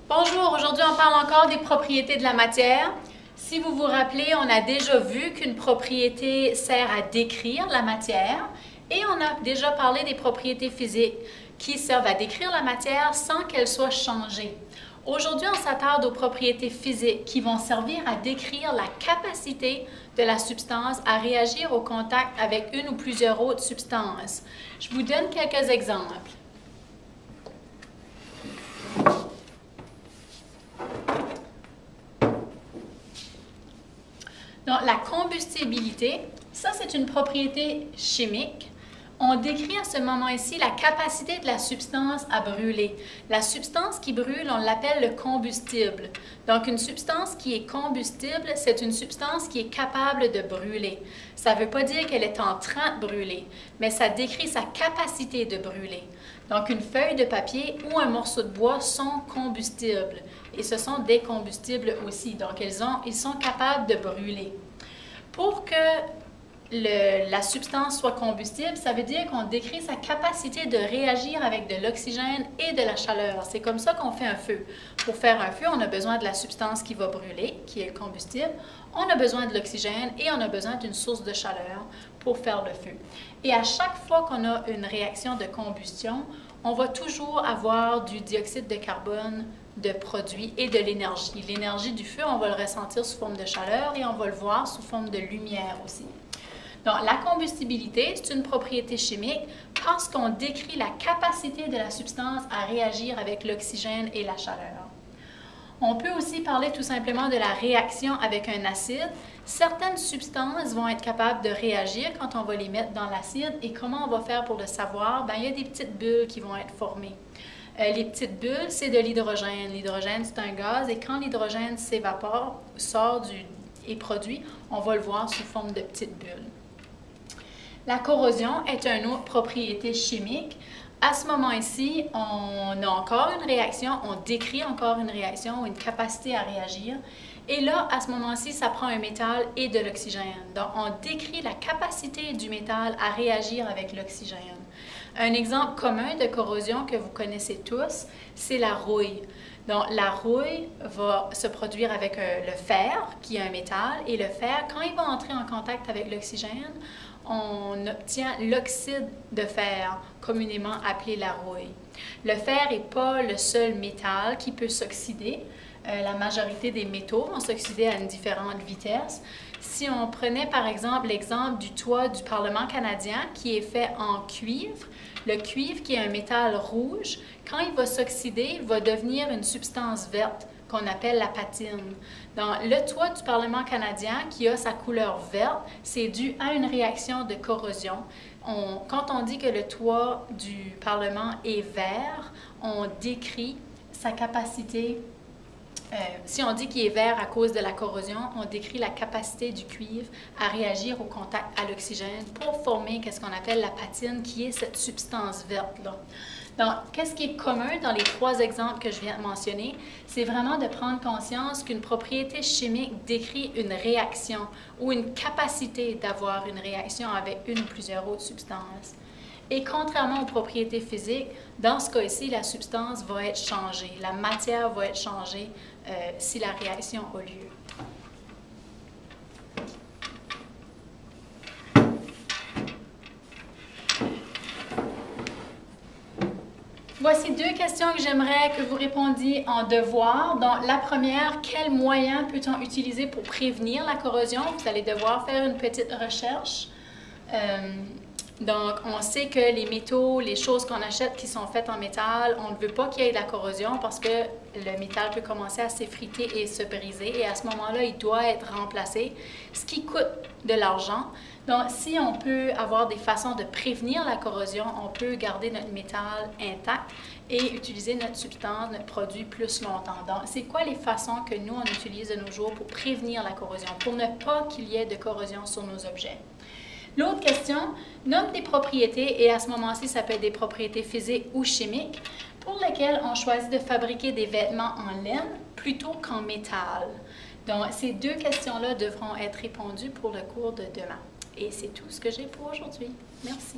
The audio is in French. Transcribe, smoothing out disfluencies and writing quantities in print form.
Bonjour, aujourd'hui on parle encore des propriétés de la matière. Si vous vous rappelez, on a déjà vu qu'une propriété sert à décrire la matière et on a déjà parlé des propriétés physiques qui servent à décrire la matière sans qu'elle soit changée. Aujourd'hui, on s'attarde aux propriétés physiques qui vont servir à décrire la capacité de la substance à réagir au contact avec une ou plusieurs autres substances. Je vous donne quelques exemples. Donc, la combustibilité, ça c'est une propriété chimique. On décrit à ce moment ici la capacité de la substance à brûler. La substance qui brûle, on l'appelle le combustible. Donc, une substance qui est combustible, c'est une substance qui est capable de brûler. Ça ne veut pas dire qu'elle est en train de brûler, mais ça décrit sa capacité de brûler. Donc, une feuille de papier ou un morceau de bois sont combustibles. Et ce sont des combustibles aussi. Donc, ils sont capables de brûler. Pour que la substance soit combustible, ça veut dire qu'on décrit sa capacité de réagir avec de l'oxygène et de la chaleur. C'est comme ça qu'on fait un feu. Pour faire un feu, on a besoin de la substance qui va brûler, qui est le combustible. On a besoin de l'oxygène et on a besoin d'une source de chaleur pour faire le feu. Et à chaque fois qu'on a une réaction de combustion, on va toujours avoir du dioxyde de carbone de produit et de l'énergie. L'énergie du feu, on va le ressentir sous forme de chaleur et on va le voir sous forme de lumière aussi. Donc, la combustibilité, c'est une propriété chimique parce qu'on décrit la capacité de la substance à réagir avec l'oxygène et la chaleur. On peut aussi parler tout simplement de la réaction avec un acide. Certaines substances vont être capables de réagir quand on va les mettre dans l'acide. Et comment on va faire pour le savoir? Bien, il y a des petites bulles qui vont être formées. Les petites bulles, c'est de l'hydrogène. L'hydrogène, c'est un gaz et quand l'hydrogène s'évapore, est produit, on va le voir sous forme de petites bulles. La corrosion est une autre propriété chimique. À ce moment-ci, on a encore une réaction, on décrit encore une réaction ou une capacité à réagir. Et là, à ce moment-ci, ça prend un métal et de l'oxygène. Donc, on décrit la capacité du métal à réagir avec l'oxygène. Un exemple commun de corrosion que vous connaissez tous, c'est la rouille. Donc, la rouille va se produire avec le fer, qui est un métal, et le fer, quand il va entrer en contact avec l'oxygène, on obtient l'oxyde de fer, communément appelé la rouille. Le fer n'est pas le seul métal qui peut s'oxyder. La majorité des métaux vont s'oxyder à une différente vitesse. Si on prenait par exemple l'exemple du toit du Parlement canadien qui est fait en cuivre, le cuivre qui est un métal rouge, quand il va s'oxyder, va devenir une substance verte qu'on appelle la patine. Dans le toit du Parlement canadien qui a sa couleur verte, c'est dû à une réaction de corrosion. Quand on dit que le toit du Parlement est vert, on décrit sa capacité. Si on dit qu'il est vert à cause de la corrosion, on décrit la capacité du cuivre à réagir au contact à l'oxygène pour former ce qu'on appelle la patine, qui est cette substance verte-là. Donc, qu'est-ce qui est commun dans les trois exemples que je viens de mentionner? C'est vraiment de prendre conscience qu'une propriété chimique décrit une réaction ou une capacité d'avoir une réaction avec une ou plusieurs autres substances. Et contrairement aux propriétés physiques, dans ce cas-ci, la substance va être changée, la matière va être changée si la réaction a lieu. Voici deux questions que j'aimerais que vous répondiez en devoir. Donc, la première, quels moyens peut-on utiliser pour prévenir la corrosion? Vous allez devoir faire une petite recherche. Donc, on sait que les métaux, les choses qu'on achète qui sont faites en métal, on ne veut pas qu'il y ait de la corrosion parce que le métal peut commencer à s'effriter et se briser. Et à ce moment-là, il doit être remplacé, ce qui coûte de l'argent. Donc, si on peut avoir des façons de prévenir la corrosion, on peut garder notre métal intact et utiliser notre substance, notre produit plus longtemps. Donc, c'est quoi les façons que nous, on utilise de nos jours pour prévenir la corrosion, pour ne pas qu'il y ait de corrosion sur nos objets? L'autre question, nomme des propriétés, et à ce moment-ci, ça peut être des propriétés physiques ou chimiques, pour lesquelles on choisit de fabriquer des vêtements en laine plutôt qu'en métal. Donc, ces deux questions-là devront être répondues pour le cours de demain. Et c'est tout ce que j'ai pour aujourd'hui. Merci.